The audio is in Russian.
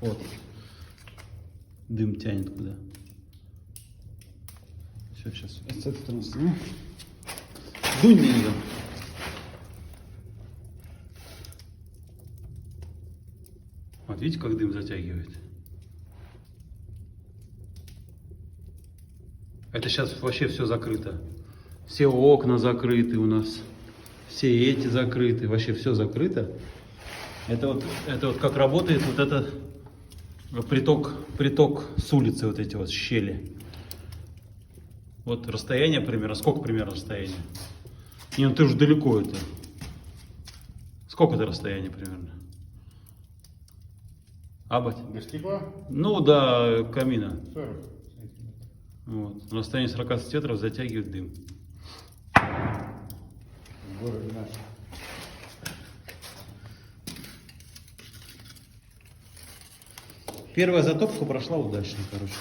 Вот. Дым тянет куда. Все, сейчас. С этой стороны сниму. Дунь мне не дам. Вот видите, как дым затягивает? Это сейчас вообще все закрыто. Все окна закрыты у нас. Все эти закрыты. Вообще все закрыто. Это вот как работает вот этот приток с улицы, вот эти вот щели. Вот расстояние примерно. Сколько примерно расстояние? Не, ну ты уже далеко это. Сколько это расстояние примерно? Абать? До стекла? Ну, до камина. 40 сантиметров. Вот. На расстоянии 40 сантиметров затягивает дым. В городе наш. Первая затопка прошла удачно, короче.